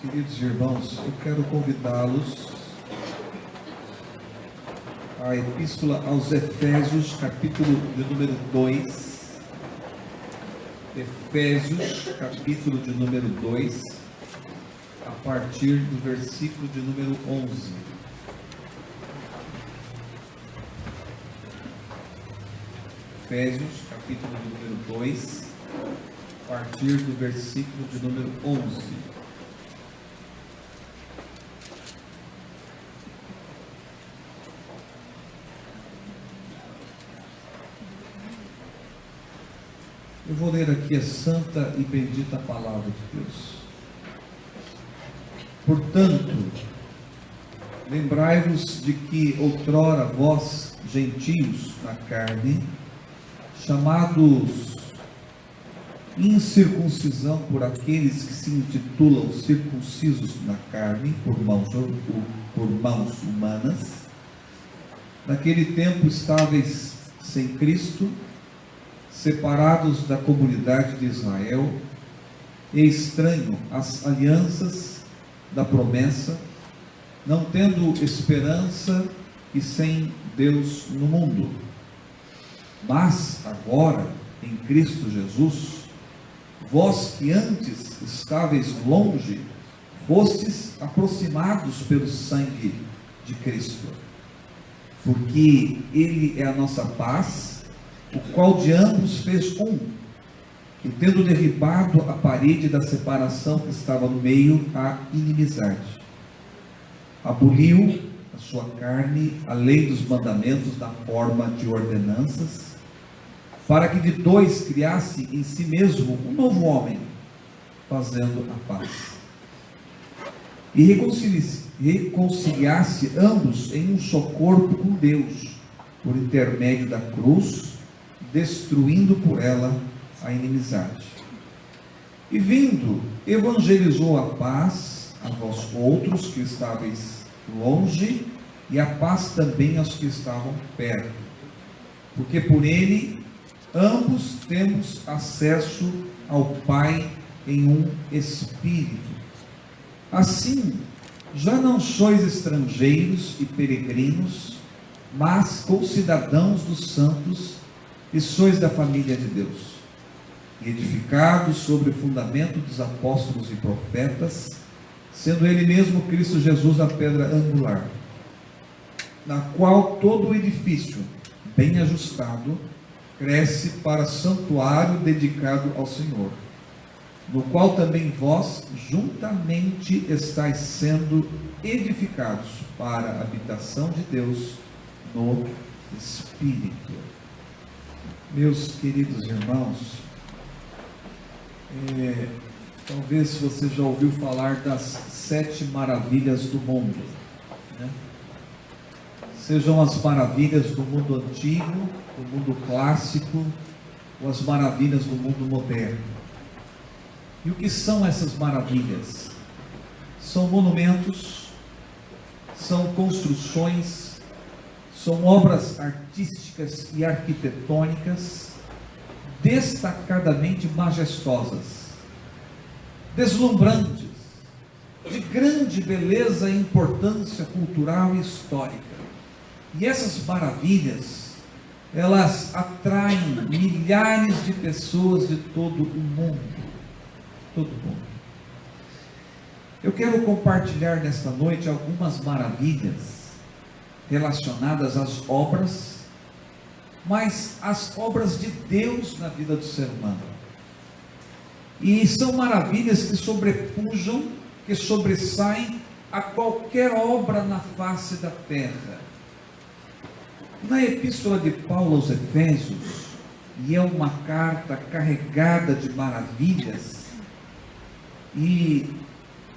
Queridos irmãos, eu quero convidá-los à Epístola aos Efésios, capítulo de número 2. Efésios, capítulo de número 2, a partir do versículo de número 11. Efésios, capítulo de número 2, a partir do versículo de número 11. Eu vou ler aqui a santa e bendita palavra de Deus. Portanto, lembrai-vos de que outrora vós, gentios na carne, chamados incircuncisão por aqueles que se intitulam circuncisos na carne, por mãos humanas, naquele tempo estáveis sem Cristo, separados da comunidade de Israel, e estranho às alianças da promessa, não tendo esperança e sem Deus no mundo. Mas agora, em Cristo Jesus, vós que antes estáveis longe, fostes aproximados pelo sangue de Cristo, porque Ele é a nossa paz, o qual de ambos fez um, e tendo derribado a parede da separação que estava no meio, a inimizade, aboliu a sua carne a lei dos mandamentos na forma de ordenanças, para que de dois criasse em si mesmo um novo homem, fazendo a paz, e reconciliasse ambos em um só corpo com Deus, por intermédio da cruz, destruindo por ela a inimizade. E vindo, evangelizou a paz a vós outros que estáveis longe, e a paz também aos que estavam perto, porque por ele ambos temos acesso ao Pai em um Espírito. Assim, já não sois estrangeiros e peregrinos, mas concidadãos dos santos, e sois da família de Deus, edificados sobre o fundamento dos apóstolos e profetas, sendo Ele mesmo Cristo Jesus a pedra angular, na qual todo o edifício, bem ajustado, cresce para santuário dedicado ao Senhor, no qual também vós juntamente estáis sendo edificados para a habitação de Deus no Espírito. Meus queridos irmãos, talvez você já ouviu falar das 7 maravilhas do mundo, né? Sejam as maravilhas do mundo antigo, do mundo clássico, ou as maravilhas do mundo moderno. E o que são essas maravilhas? São monumentos, são construções, são obras artísticas e arquitetônicas destacadamente majestosas, deslumbrantes, de grande beleza e importância cultural e histórica. E essas maravilhas, elas atraem milhares de pessoas de todo o mundo. Todo mundo. Eu quero compartilhar nesta noite algumas maravilhas relacionadas às obras, mas as obras de Deus na vida do ser humano. E são maravilhas que sobrepujam, que sobressaem a qualquer obra na face da terra. Na epístola de Paulo aos Efésios, e é uma carta carregada de maravilhas, e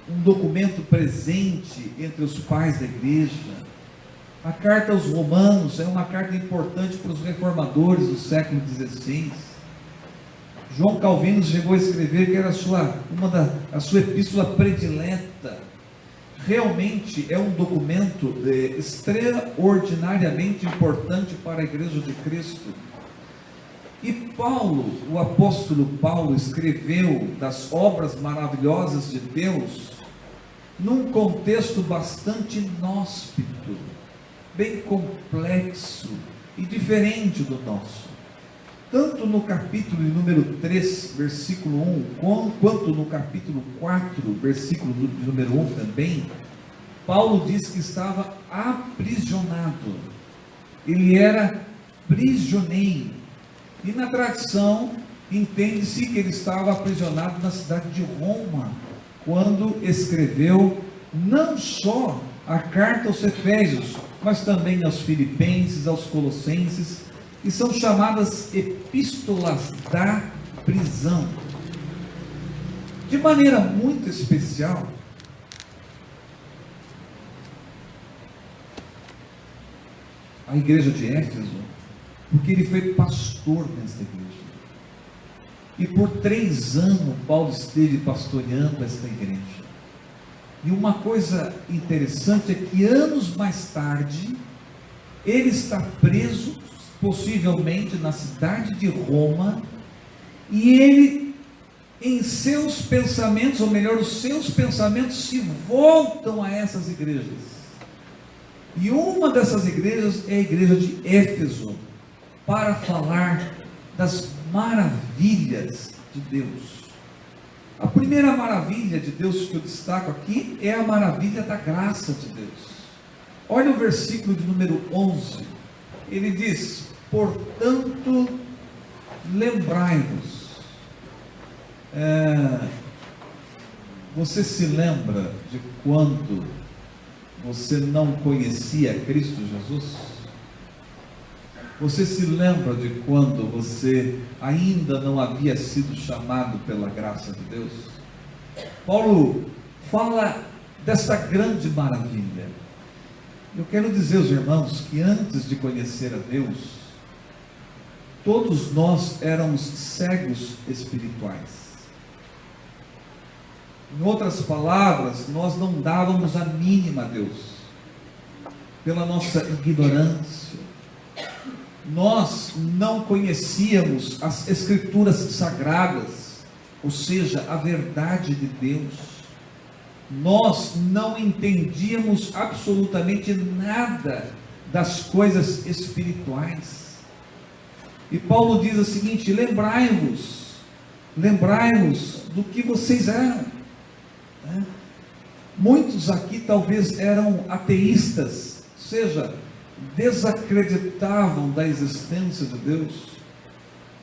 um documento presente entre os pais da igreja. A carta aos Romanos é uma carta importante para os reformadores do século XVI. João Calvino chegou a escrever que era a sua epístola predileta. Realmente é um documento extraordinariamente importante para a Igreja de Cristo. E Paulo, o apóstolo Paulo, escreveu das obras maravilhosas de Deus num contexto bastante inóspito, bem complexo e diferente do nosso. Tanto no capítulo de número 3, versículo 1, quanto no capítulo 4, versículo de número 1 também, Paulo diz que estava aprisionado. Ele era prisioneiro. E na tradição, entende-se que ele estava aprisionado na cidade de Roma, quando escreveu não só a carta aos Efésios, mas também aos Filipenses, aos Colossenses, que são chamadas epístolas da prisão. De maneira muito especial, a igreja de Éfeso, porque ele foi pastor nessa igreja. E por 3 anos Paulo esteve pastoreando esta igreja. E uma coisa interessante é que anos mais tarde, ele está preso, possivelmente na cidade de Roma, e ele, em seus pensamentos, ou melhor, os seus pensamentos se voltam a essas igrejas. E uma dessas igrejas é a igreja de Éfeso, para falar das maravilhas de Deus. A primeira maravilha de Deus que eu destaco aqui é a maravilha da graça de Deus. Olha o versículo de número 11. Ele diz: portanto, lembrai-vos. Você se lembra de quando você não conhecia Cristo Jesus? Você se lembra de quando você ainda não havia sido chamado pela graça de Deus? Paulo fala dessa grande maravilha. Eu quero dizer aos irmãos que antes de conhecer a Deus, todos nós éramos cegos espirituais. Em outras palavras, nós não dávamos a mínima a Deus, pela nossa ignorância. Nós não conhecíamos as Escrituras sagradas, ou seja, a verdade de Deus. Nós não entendíamos absolutamente nada das coisas espirituais. E Paulo diz o seguinte: lembrai-vos do que vocês eram. Muitos aqui talvez eram ateístas, ou seja, desacreditavam da existência de Deus.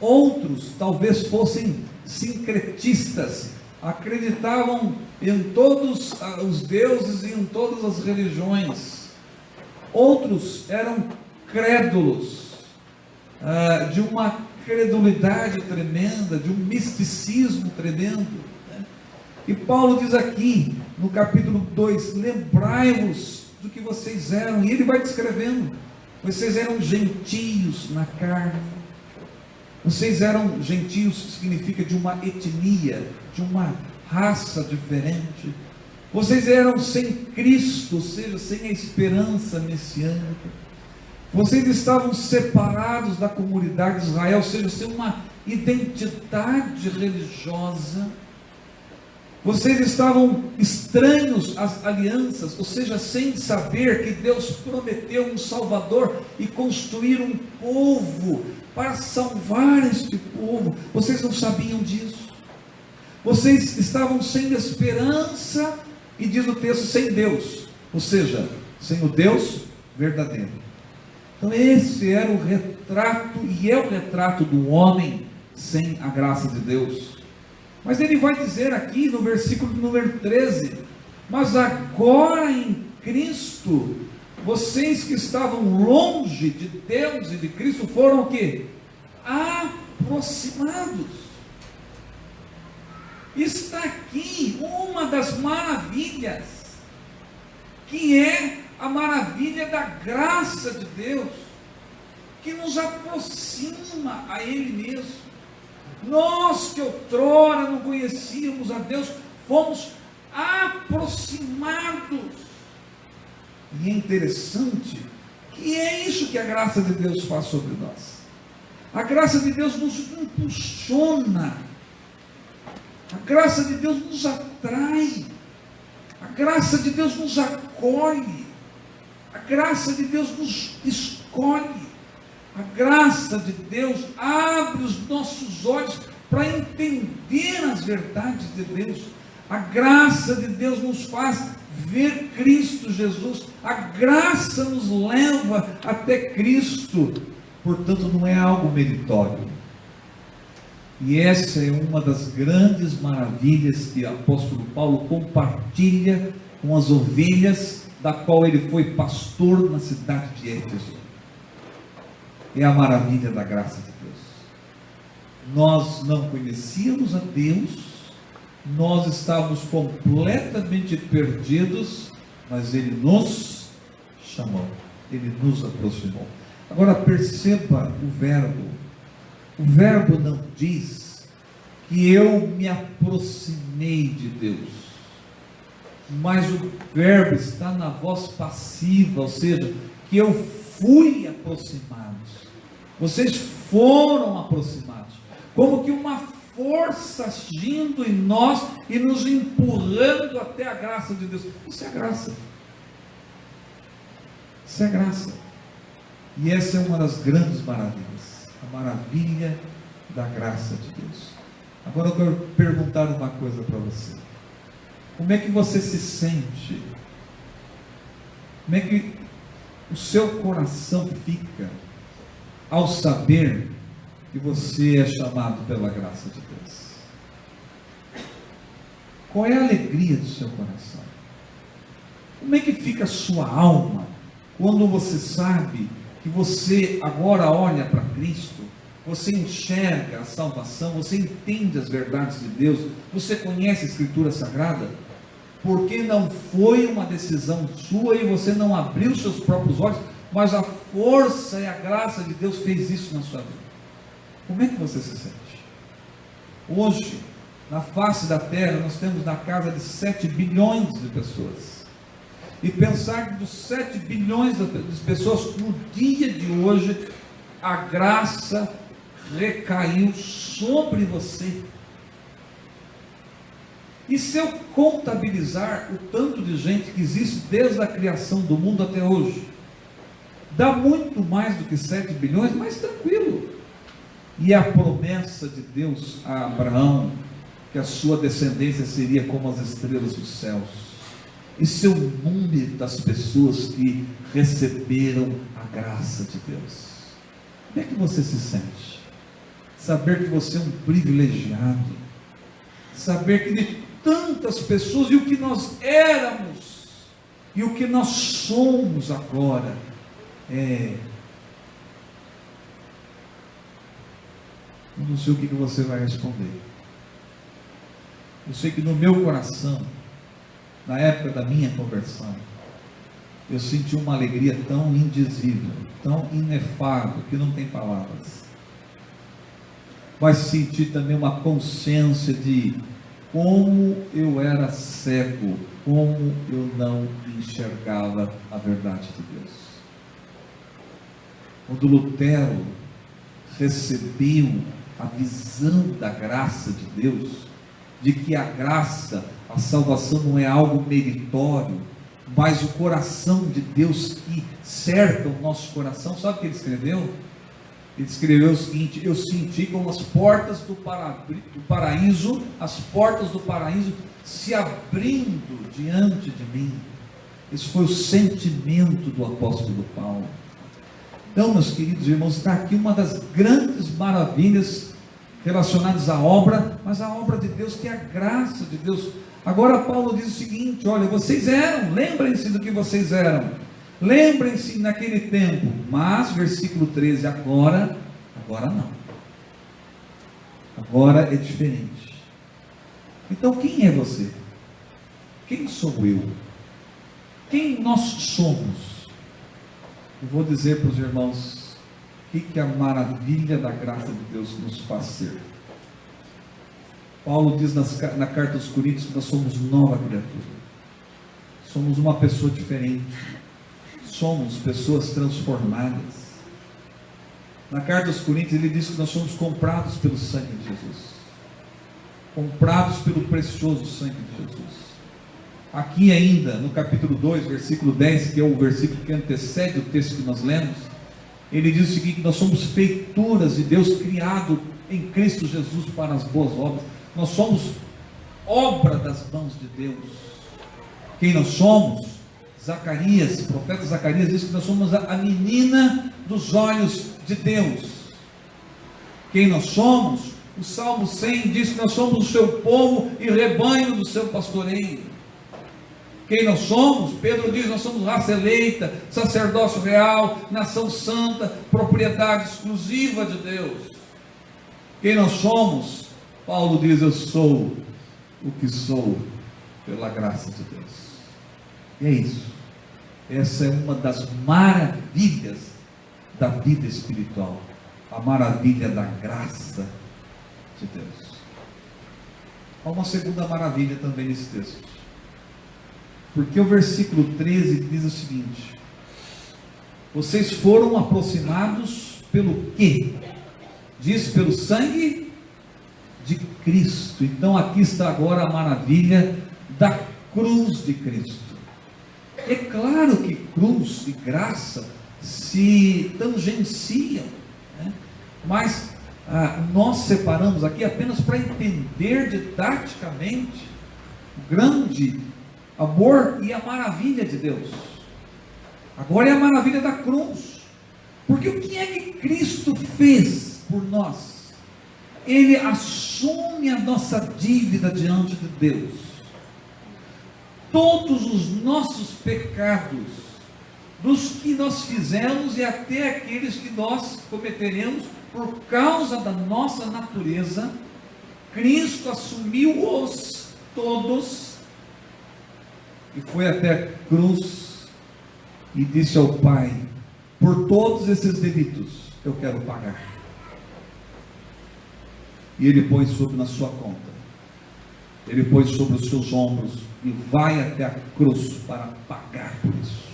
Outros talvez fossem sincretistas, acreditavam em todos os deuses e em todas as religiões. Outros eram crédulos, de uma credulidade tremenda, de um misticismo tremendo. E Paulo diz aqui no capítulo 2: lembrai-vos do que vocês eram. E ele vai descrevendo: vocês eram gentios na carne. Vocês eram gentios, significa de uma etnia, de uma raça diferente. Vocês eram sem Cristo, ou seja, sem a esperança messiânica. Vocês estavam separados da comunidade de Israel, ou seja, sem uma identidade religiosa. Vocês estavam estranhos às alianças, ou seja, sem saber que Deus prometeu um Salvador e construir um povo para salvar este povo. Vocês não sabiam disso. Vocês estavam sem esperança e, diz o texto, sem Deus, ou seja, sem o Deus verdadeiro. Então esse era o retrato, e é o retrato do homem sem a graça de Deus. Mas ele vai dizer aqui no versículo número 13: mas agora em Cristo, vocês que estavam longe de Deus e de Cristo foram o quê? Aproximados. Está aqui uma das maravilhas, que é a maravilha da graça de Deus, que nos aproxima a Ele mesmo. Nós que outrora não conhecíamos a Deus, fomos aproximados. E é interessante que é isso que a graça de Deus faz sobre nós. A graça de Deus nos impulsiona. A graça de Deus nos atrai. A graça de Deus nos acolhe, a graça de Deus nos escolhe, a graça de Deus abre os nossos olhos para entender as verdades de Deus. A graça de Deus nos faz ver Cristo Jesus, a graça nos leva até Cristo, portanto não é algo meritório. E essa é uma das grandes maravilhas que o apóstolo Paulo compartilha com as ovelhas, da qual ele foi pastor na cidade de Éfeso. É a maravilha da graça de Deus. Nós não conhecíamos a Deus, nós estávamos completamente perdidos, mas Ele nos chamou, Ele nos aproximou. Agora perceba o verbo. O verbo não diz que eu me aproximei de Deus, mas o verbo está na voz passiva, ou seja, que eu fui aproximado. Vocês foram aproximados, como que uma força agindo em nós e nos empurrando até a graça de Deus. Isso é graça. Isso é graça. E essa é uma das grandes maravilhas, a maravilha da graça de Deus. Agora eu quero perguntar uma coisa para você. Como é que você se sente? Como é que o seu coração fica ao saber que você é chamado pela graça de Deus? Qual é a alegria do seu coração? Como é que fica a sua alma quando você sabe que você agora olha para Cristo, você enxerga a salvação, você entende as verdades de Deus, você conhece a Escritura Sagrada? Porque não foi uma decisão sua e você não abriu seus próprios olhos, mas a força e a graça de Deus fez isso na sua vida. Como é que você se sente? Hoje, na face da terra, nós temos na casa de 7 bilhões de pessoas. E pensar que dos 7 bilhões de pessoas, no dia de hoje, a graça recaiu sobre você. E se eu contabilizar o tanto de gente que existe desde a criação do mundo até hoje, dá muito mais do que 7 bilhões, mas tranquilo. E a promessa de Deus a Abraão, que a sua descendência seria como as estrelas dos céus. Esse é o número das pessoas que receberam a graça de Deus. Como é que você se sente? Saber que você é um privilegiado, saber que de tantas pessoas, e o que nós éramos, e o que nós somos agora, eu não sei o que você vai responder. Eu sei que no meu coração, na época da minha conversão, eu senti uma alegria tão indizível, tão inefável, que não tem palavras. Mas senti também uma consciência de como eu era cego, como eu não enxergava a verdade de Deus. Quando Lutero recebeu a visão da graça de Deus, de que a graça, a salvação não é algo meritório, mas o coração de Deus que cerca o nosso coração, sabe o que ele escreveu? Ele escreveu o seguinte: eu senti como as portas do paraíso, as portas do paraíso se abrindo diante de mim. Esse foi o sentimento do apóstolo Paulo. Então, meus queridos irmãos, está aqui uma das grandes maravilhas relacionadas à obra, mas a obra de Deus, que é a graça de Deus. Agora Paulo diz o seguinte: olha, vocês eram, lembrem-se do que vocês eram, lembrem-se naquele tempo, mas, versículo 13, agora não, agora é diferente. Então quem é você? Quem sou eu? Quem nós somos? Eu vou dizer para os irmãos o que a maravilha da graça de Deus nos faz ser. Paulo diz na carta aos Coríntios que nós somos nova criatura, somos uma pessoa diferente, somos pessoas transformadas. Na carta aos Coríntios ele diz que nós somos comprados pelo sangue de Jesus, comprados pelo precioso sangue de Jesus. aqui ainda no capítulo 2, versículo 10, que é o versículo que antecede o texto que nós lemos, ele diz o seguinte: nós somos feituras de Deus, criado em Cristo Jesus para as boas obras. Nós somos obra das mãos de Deus. Quem nós somos? Zacarias, o profeta Zacarias diz que nós somos a menina dos olhos de Deus. Quem nós somos? O Salmo 100 diz que nós somos o seu povo e rebanho do seu pastoreio. Quem nós somos? Pedro diz: nós somos raça eleita, sacerdócio real, nação santa, propriedade exclusiva de Deus. Quem nós somos? Paulo diz: eu sou o que sou pela graça de Deus. E é isso. Essa é uma das maravilhas da vida espiritual, a maravilha da graça de Deus. Há uma segunda maravilha também nesse texto, porque o versículo 13 diz o seguinte: vocês foram aproximados pelo quê? Diz: pelo sangue de Cristo. Então aqui está agora a maravilha da cruz de Cristo. É claro que cruz e graça se tangenciam, né? Mas nós separamos aqui apenas para entender didaticamente o grande amor e a maravilha de Deus. Agora é a maravilha da cruz, porque o que é que Cristo fez por nós? Ele assume a nossa dívida diante de Deus. Todos os nossos pecados, dos que nós fizemos e até aqueles que nós cometeremos por causa da nossa natureza, Cristo assumiu-os todos e foi até a cruz e disse ao Pai: por todos esses delitos eu quero pagar. E Ele pôs sobre na sua conta, Ele pôs sobre os seus ombros e vai até a cruz para pagar por isso.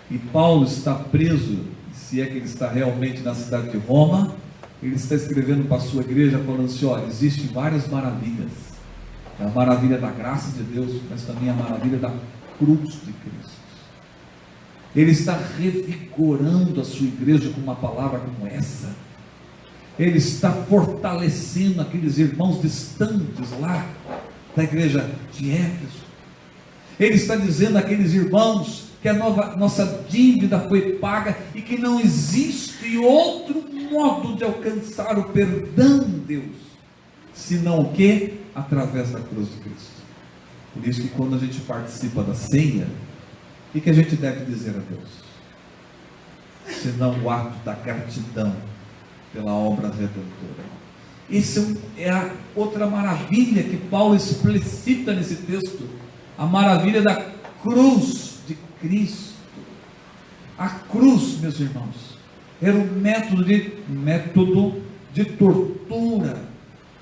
E Paulo está preso, se é que ele está realmente na cidade de Roma. Ele está escrevendo para a sua igreja falando assim: olha, existem várias maravilhas, a maravilha da graça de Deus, mas também a maravilha da cruz de Cristo. Ele está revigorando a sua igreja com uma palavra como essa. Ele está fortalecendo aqueles irmãos distantes lá da igreja de Éfeso. Ele está dizendo àqueles irmãos que a nossa dívida foi paga e que não existe outro modo de alcançar o perdão de Deus, senão o que? Através da cruz de Cristo. Por isso que quando a gente participa da ceia, o que a gente deve dizer a Deus? Senão o ato da gratidão pela obra redentora. Isso é a outra maravilha que Paulo explicita nesse texto, a maravilha da cruz de Cristo. A cruz, meus irmãos, era um método de tortura,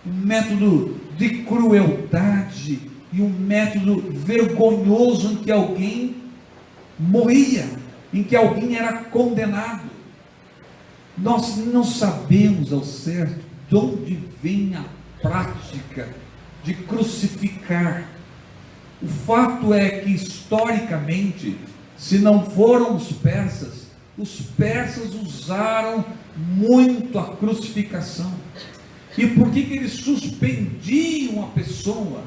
um método de crueldade e um método vergonhoso em que alguém morria, em que alguém era condenado. Nós não sabemos ao certo de onde vem a prática de crucificar. O fato é que historicamente, se não foram os persas usaram muito a crucificação. E por que eles suspendiam a pessoa?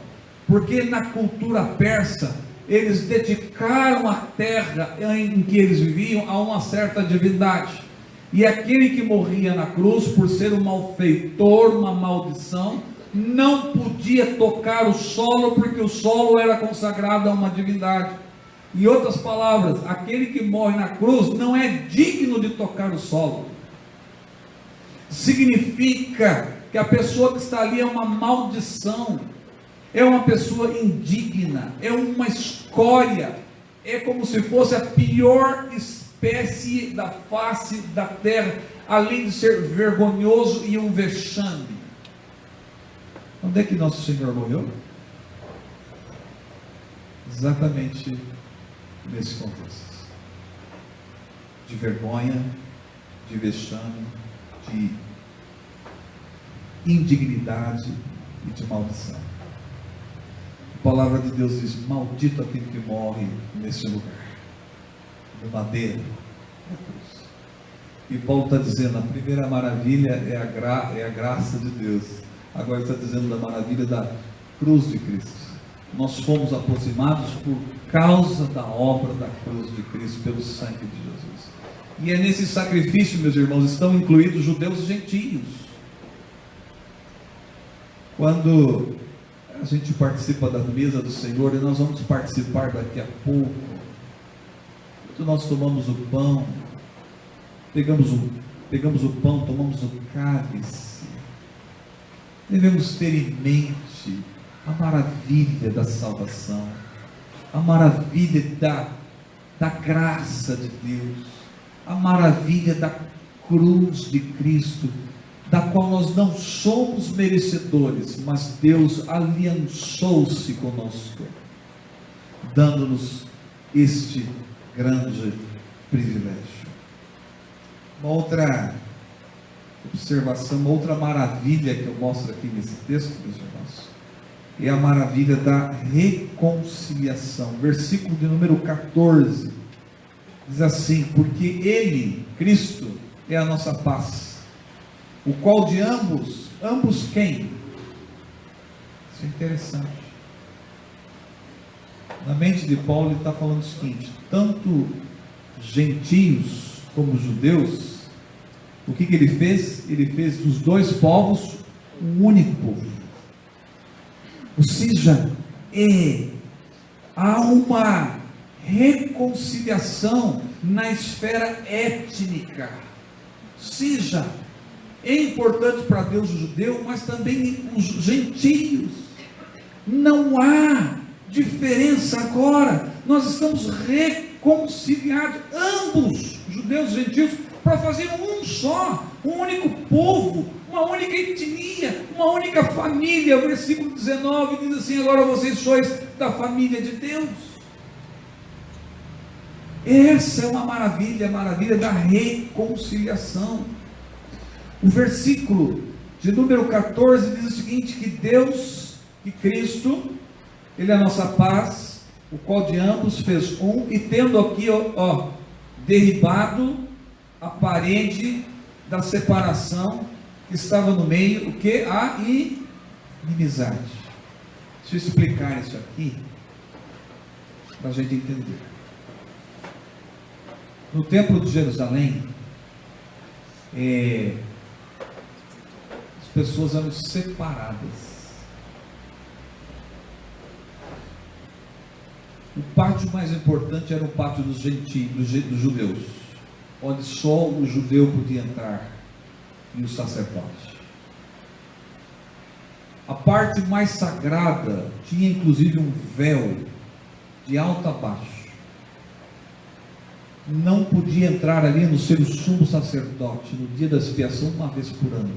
Porque na cultura persa eles dedicaram a terra em que eles viviam a uma certa divindade. E aquele que morria na cruz, por ser um malfeitor, uma maldição, não podia tocar o solo, porque o solo era consagrado a uma divindade. Em outras palavras, aquele que morre na cruz não é digno de tocar o solo. Significa que a pessoa que está ali é uma maldição, é uma pessoa indigna, é uma escória, é como se fosse a pior espécie da face da terra, além de ser vergonhoso e um vexame. Onde é que nosso Senhor morreu? Exatamente nesse contexto de vergonha, de vexame, de indignidade e de maldição. palavra de Deus diz: maldito aquele que morre nesse lugar, no madeiro, na cruz. E Paulo está dizendo: a primeira maravilha é a graça de Deus. Agora está dizendo da maravilha da cruz de Cristo. Nós fomos aproximados por causa da obra da cruz de Cristo, pelo sangue de Jesus. E é nesse sacrifício, meus irmãos, estão incluídos judeus e gentios. Quando a gente participa da mesa do Senhor, e nós vamos participar daqui a pouco, quando nós tomamos o pão, pegamos o pão, tomamos o cálice, devemos ter em mente a maravilha da salvação, a maravilha da graça de Deus, a maravilha da cruz de Cristo, da qual nós não somos merecedores, mas Deus aliançou-se conosco, dando-nos este grande privilégio. Uma outra observação, uma outra maravilha que eu mostro aqui nesse texto, meus irmãos, é a maravilha da reconciliação. Versículo de número 14 diz assim: porque Ele, Cristo, é a nossa paz, o qual de ambos quem? Isso é interessante. Na mente de Paulo ele está falando o seguinte: tanto gentios como judeus, o que ele fez? Ele fez dos dois povos um único povo. Ou seja, há uma reconciliação na esfera étnica. Ou seja, é importante para Deus o judeu, mas também os gentios. Não há diferença agora. Nós estamos reconciliados, ambos, judeus e gentios, para fazer um só, um único povo, uma única etnia, uma única família. O versículo 19 diz assim: agora vocês sois da família de Deus. Essa é uma maravilha, a maravilha da reconciliação. O versículo de número 14 diz o seguinte: que Deus, que Cristo, Ele é a nossa paz, o qual de ambos fez um, e tendo aqui, derribado a parede da separação que estava no meio, o que? A inimizade. Deixa eu explicar isso aqui, para a gente entender. No templo de Jerusalém, as pessoas eram separadas. O pátio mais importante era o pátio dos gentios, dos judeus, onde só o judeu podia entrar e o sacerdote. A parte mais sagrada tinha inclusive um véu de alto a baixo. Não podia entrar ali, no ser o sumo sacerdote, no dia da expiação, uma vez por ano.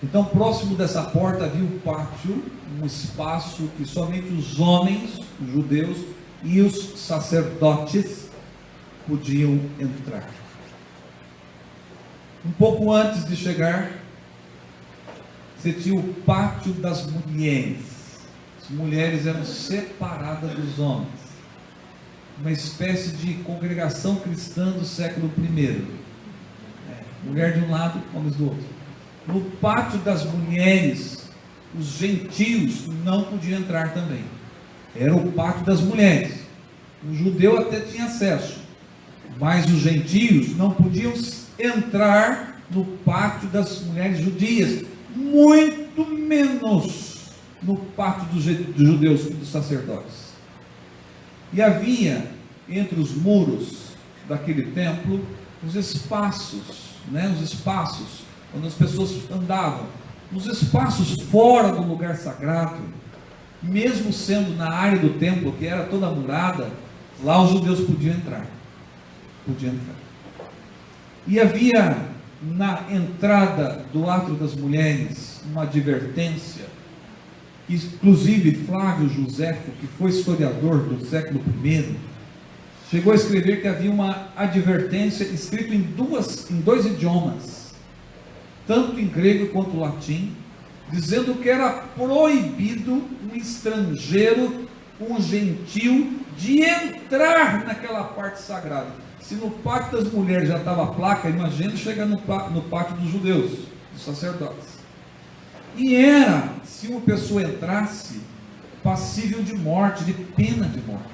Então, próximo dessa porta havia um pátio, um espaço que somente os homens, os judeus e os sacerdotes podiam entrar. Um pouco antes de chegar, você tinha o pátio das mulheres. As mulheres eram separadas dos homens. Uma espécie de congregação cristã do século I. Mulher de um lado, homens do outro. No pátio das mulheres, os gentios não podiam entrar também. Era o pátio das mulheres. O judeu até tinha acesso, mas os gentios não podiam entrar no pátio das mulheres judias, muito menos no pátio dos judeus e dos sacerdotes. E havia entre os muros daquele templo os espaços, os espaços onde as pessoas andavam, nos espaços fora do lugar sagrado, mesmo sendo na área do templo, que era toda murada, lá os judeus podiam entrar. E havia na entrada do átrio das mulheres uma advertência, inclusive Flávio Joséfo, que foi historiador do século I, chegou a escrever que havia uma advertência escrita em dois idiomas, tanto em grego quanto latim, dizendo que era proibido um estrangeiro, um gentil, de entrar naquela parte sagrada. Se no pátio das mulheres já estava a placa, imagina chegar no pátio dos judeus, dos sacerdotes. E era, se uma pessoa entrasse, passível de morte, de pena de morte.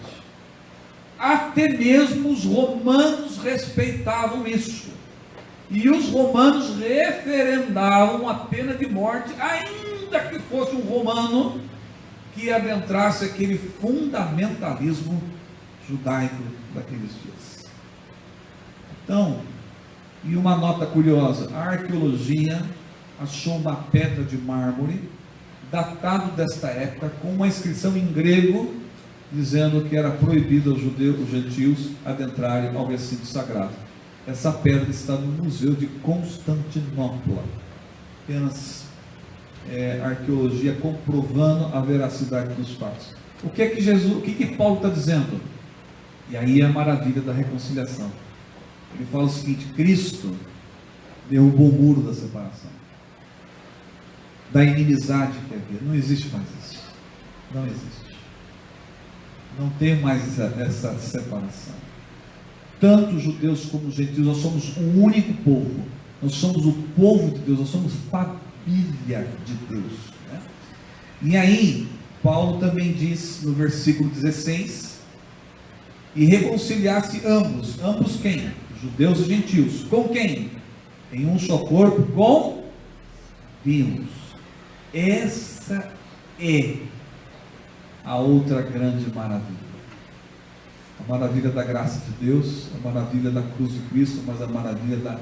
Até mesmo os romanos respeitavam isso. E os romanos referendavam a pena de morte, ainda que fosse um romano que adentrasse aquele fundamentalismo judaico daqueles dias. Então, e uma nota curiosa, a arqueologia achou uma pedra de mármore, datado desta época, com uma inscrição em grego, dizendo que era proibido aos judeus, os gentios, adentrarem ao recinto sagrado. Essa pedra está no Museu de Constantinopla. Apenas arqueologia comprovando a veracidade dos fatos. O que é que Jesus, o que que Paulo está dizendo? E aí é a maravilha da reconciliação. Ele fala o seguinte: Cristo derrubou o muro da separação, da inimizade que havia. Não existe mais isso. Não existe. Não tem mais essa separação. Tanto os judeus como os gentios, nós somos um único povo. Nós somos o povo de Deus, nós somos família de Deus, né? E aí, Paulo também diz no versículo 16: e reconciliar-se ambos quem? Judeus e gentios. Com quem? Em um só corpo, com Deus. Essa é a outra grande maravilha. A maravilha da graça de Deus, a maravilha da cruz de Cristo, mas a maravilha da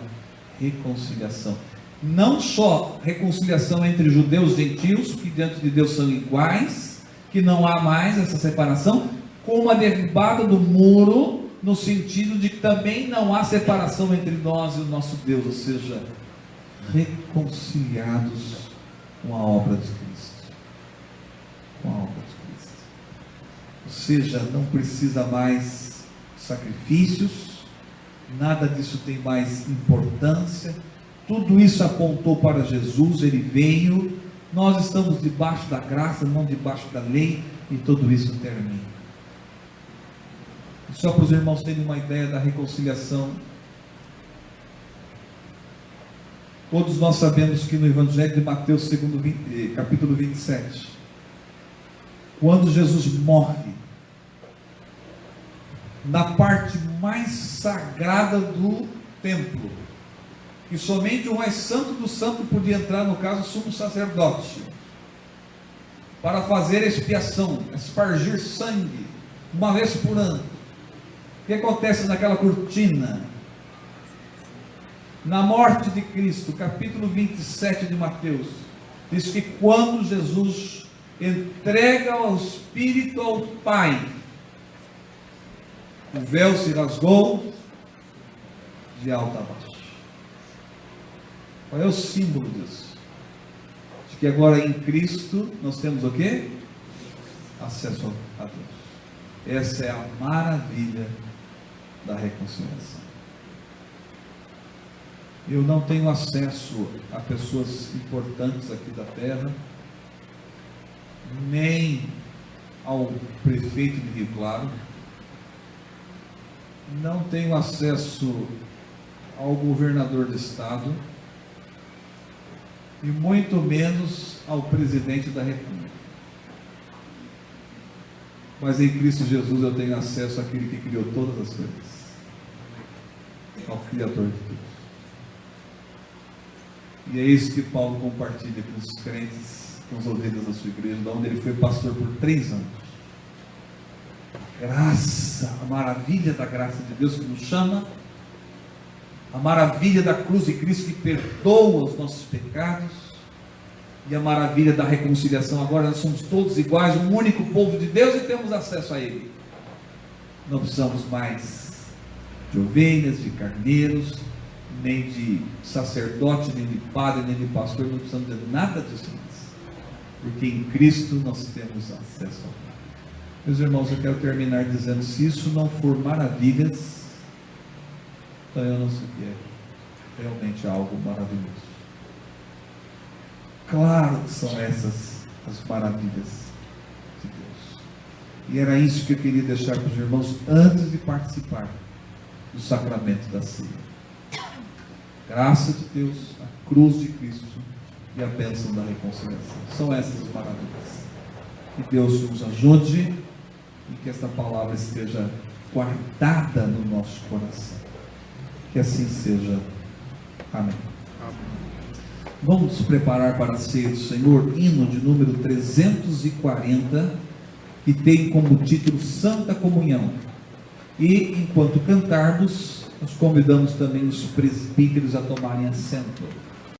reconciliação. Não só reconciliação entre judeus e gentios, que diante de Deus são iguais, que não há mais essa separação, como a derrubada do muro, no sentido de que também não há separação entre nós e o nosso Deus, ou seja, reconciliados com a obra de Cristo. Com a obra de Cristo. Ou seja, não precisa mais sacrifícios, nada disso tem mais importância, tudo isso apontou para Jesus, Ele veio, nós estamos debaixo da graça, não debaixo da lei, e tudo isso termina. Só para os irmãos terem uma ideia da reconciliação, todos nós sabemos que no Evangelho de Mateus, capítulo 27, quando Jesus morre, na parte mais sagrada do templo, que somente o mais santo do santo podia entrar, no caso, o sumo sacerdote, para fazer expiação, espargir sangue, uma vez por ano. O que acontece naquela cortina? Na morte de Cristo, capítulo 27 de Mateus, diz que quando Jesus entrega o Espírito ao Pai, o véu se rasgou de alto a baixo. Qual é o símbolo disso? De que agora em Cristo nós temos o quê? Acesso a Deus. Essa é a maravilha da reconciliação. Eu não tenho acesso a pessoas importantes aqui da terra, nem ao prefeito de Rio Claro, não tenho acesso ao governador do estado, e muito menos ao presidente da República. Mas em Cristo Jesus eu tenho acesso àquele que criou todas as coisas, ao Criador de Deus. E é isso que Paulo compartilha com os crentes, com as ovelhas da sua igreja, de onde ele foi pastor por 3 anos. Graça, a maravilha da graça de Deus que nos chama, a maravilha da cruz de Cristo que perdoa os nossos pecados, e a maravilha da reconciliação. Agora nós somos todos iguais, um único povo de Deus, e temos acesso a Ele. Não precisamos mais de ovelhas, de carneiros, nem de sacerdote, nem de padre, nem de pastor. Não precisamos de nada disso mais, porque em Cristo nós temos acesso ao Pai. Meus irmãos, eu quero terminar dizendo: se isso não for maravilhas, então eu não sei o que é realmente algo maravilhoso. Claro que são essas as maravilhas de Deus. E era isso que eu queria deixar para os irmãos antes de participar do sacramento da ceia. Graça de Deus, a cruz de Cristo e a bênção da reconciliação. São essas as maravilhas. Que Deus nos ajude e que esta palavra esteja guardada no nosso coração. Que assim seja. Amém. Vamos nos preparar para a ceia do Senhor, hino de número 340, que tem como título Santa Comunhão. E enquanto cantarmos, nós convidamos também os presbíteros a tomarem assento.